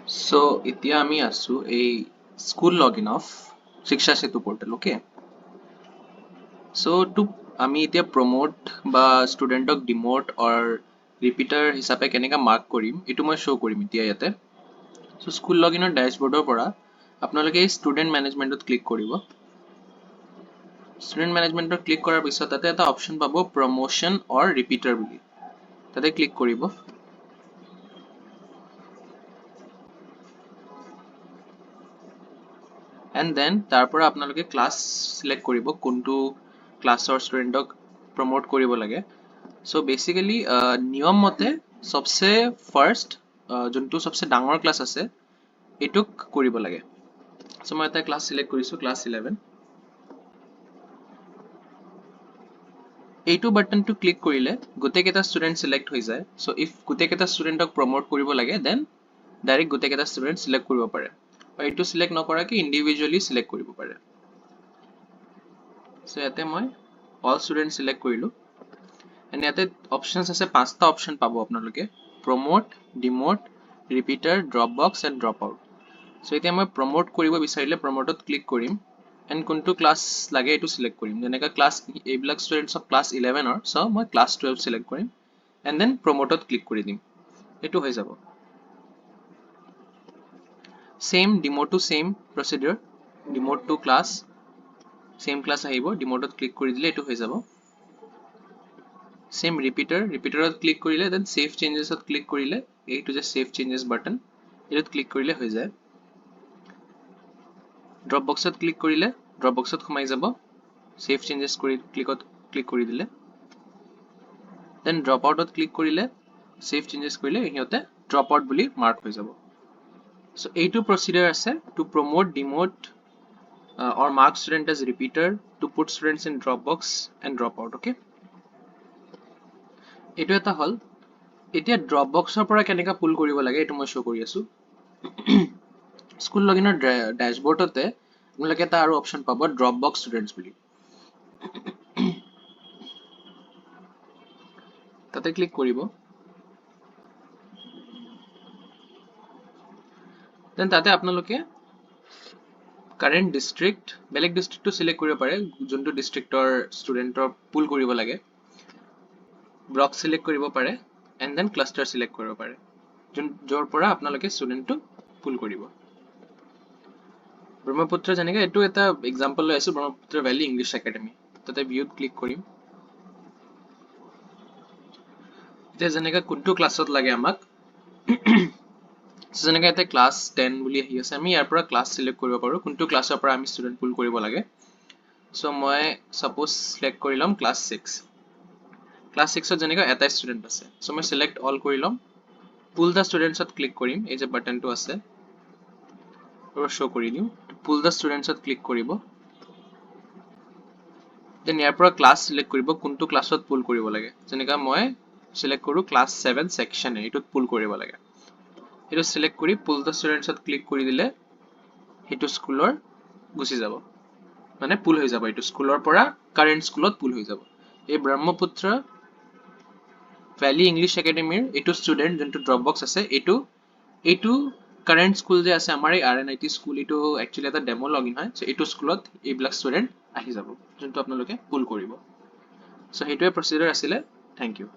So, এতিয়া আমি আছো এই স্কুল লগইন অফ শিক্ষা সেতু পোর্টাল ওকে সো টু আমি এতিয়া প্ৰমোট বা ষ্টুডেণ্টক ডিমোট অৰ ৰিপিটাৰ হিচাপে কেনেকৈ মাৰ্ক কৰিম এইটো মই শ্ব' কৰিম এতিয়া ইয়াতে সো স্কুল লগইনৰ ড্যাশবৰ্ডৰ পৰা আপোনালোকে এই ষ্টুডেণ্ট মেনেজমেণ্টত ক্লিক কৰিব ষ্টুডেণ্ট মেনেজমেণ্টত ক্লিক কৰাৰ পিছত তাতে এটা অপশ্যন পাব প্ৰমোশ্যন অৰ ৰিপিটাৰ বুলি তাতে ক্লিক কৰিব and then তাৰ পৰা আপোনালোকে ক্লাছ সিলেক্ট কৰিব কোনটো ক্লাছৰ ষ্টুডেণ্টক প্ৰমোট কৰিব লাগে সো বেসিক্যালি নিয়ম মতে সবসে ফাৰ্স্ট যোনটো সবসে ডাঙৰ ক্লাছ আছে এটুক কৰিব লাগে সো মই এটা ক্লাছ সিলেক্ট কৰিছো ক্লাছ 11 এইটো বাটনটো ক্লিক কৰিলে গোটেইকেইটা ষ্টুডেণ্ট সিলেক্ট হৈ যায় সো ইফ গোটেইকেইটা ষ্টুডেণ্টক প্ৰমোট কৰিব লাগে দেন ডাইৰেক্ট গোটেইকেইটা ষ্টুডেণ্ট সিলেক্ট কৰিব পাৰে আৰু এইটো সিলেক্ট নকৰাকে ইন্ডিভিজুৱেলি সিলেক্ট কৰিব পাৰে সো ইয়াতে মই অল ষ্টুডেণ্ট সিলেক্ট কৰিলো এণ্ড ইয়াতে অপশ্যনছ আছে পাঁচটা অপশ্যন পাব আপোনালোকে promote demote repeater drop box and drop out so এতিয়া মই প্ৰমোট কৰিব বিচাৰিলে প্ৰমোটত ক্লিক কৰিম এণ্ড কোনটো ক্লাছ লাগে এইটো সিলেক্ট কৰিম যেনেকৈ ক্লাছ এইবিলাক ষ্টুডেণ্টছক ক্লাছ 11 ৰ সো মই ক্লাছ 12 সিলেক্ট কৰিম এণ্ড দেন প্ৰমোটত ক্লিক কৰি দিম এইটো হৈ যাব সেম ডিমোটো same procedure demote to class same class আহিব ডিমোটত ক্লিক কৰি দিলে এইটো হৈ যাব সেম ৰিপিটাৰত ক্লিক কৰিলে দেন সেভ চেঞ্জেছত ক্লিক কৰিলে এইটো যে সেভ চেঞ্জেছ বাটন এইটোত ক্লিক কৰিলে হৈ যায় ড্ৰপ বক্সত ক্লিক কৰিলে ড্ৰপ বক্সত সোমাই যাব সেভ চেঞ্জেছ কৰি ক্লিক কৰি দিলে দেন ড্ৰপ আউটত ক্লিক কৰিলে সেভ চেঞ্জেছ কৰিলে ইহঁতে ড্ৰপ আউট বুলি মাৰ্ক হৈ যাব সো এইটো প্ৰচিডিউৰ আছে to promote demote or mark student as repeater to put students in Dropbox and drop out okay এটো এটা হল এতিয়া Dropboxৰ পৰা কেনেকা পুল কৰিব লাগে এটো মই শো কৰি আছো স্কুল লগইনৰ ড্যাশবৰ্ডতে আপোনালোকে এটা আৰু অপশ্যন পাব Dropbox students বুলি তাতে ক্লিক কৰিব দেন তাতে আপোনালোকে কাৰেন্ট ডিস্ট্ৰিক্ট বেলেগ ডিস্ট্ৰিক্টটো সিলেক্ট কৰিব পাৰে যোনটো ডিস্ট্ৰিক্টৰ ষ্টুডেণ্টৰ পুল কৰিব লাগে ব্লক সিলেক্ট কৰিব পাৰে এণ্ড দেন ক্লাষ্টাৰ সিলেক্ট কৰিব পাৰে যোৰ পৰা আপোনালোকে ষ্টুডেণ্টটো পুল কৰিব ব্ৰহ্মপুত্ৰ যেনেকৈ এটো এটা এক্সাম্পল লৈ আছো ব্ৰহ্মপুত্ৰ ভ্যালি ইংলিশ একাডেমি তাতে ভিউত ক্লিক কৰিম এতিয়া যেনেকৈ কোনটো ক্লাছত লাগে আমাক যেনেকৈ এটা ক্লাছ 10 বুলি আহি আছে আমি ইয়াৰ পৰা ক্লাছ সিলেক্ট কৰিব পাৰো কোনটো ক্লাছৰ পৰা আমি ষ্টুডেণ্ট পুল কৰিব লাগে সো মই সাপোজ সিলেক্ট কৰি লম ক্লাছ 6 ক্লাছ 6 ত যেনেকৈ এটা ষ্টুডেণ্ট আছে সো মই সিলেক্ট অল কৰি লম পুল দা ষ্টুডেণ্টছত ক্লিক কৰিম এই যে বাটনটো আছে আৰু শো কৰি দিম পুল দা ষ্টুডেণ্টছত ক্লিক কৰিব দেন ইয়াৰ পৰা ক্লাছ সিলেক্ট কৰিব কোনটো ক্লাছত পুল কৰিব লাগে যেনেকৈ মই সিলেক্ট কৰো ক্লাছ 7 সেকশন এটোত পুল কৰিব লাগে এটো সিলেক্ট কৰি পুল দা ষ্টুডেণ্টছত ক্লিক কৰি দিলে হেতু স্কুলৰ গুছি যাব মানে পুল হৈ যাব এটো স্কুলৰ পৰা কাৰেন্ট স্কুলত পুল হৈ যাব এই ব্ৰহ্মপুত্ৰ ভ্যালি ইংলিশ একাডেমিৰ এটো ষ্টুডেণ্ট যোনটো ড্ৰপবক্স আছে এটো কাৰেন্ট স্কুল যে আছে আমাৰ এই আৰএনআইটি স্কুল এটো একচুয়ালি এটা ডেমো লগইন হয় সো এটো স্কুলত এইবিলাক ষ্টুডেণ্ট আহি যাব যোনটো আপোনালোকে পুল কৰিব সো হেতুৱে প্ৰচিডিউৰ আছিল থ্যাংক ইউ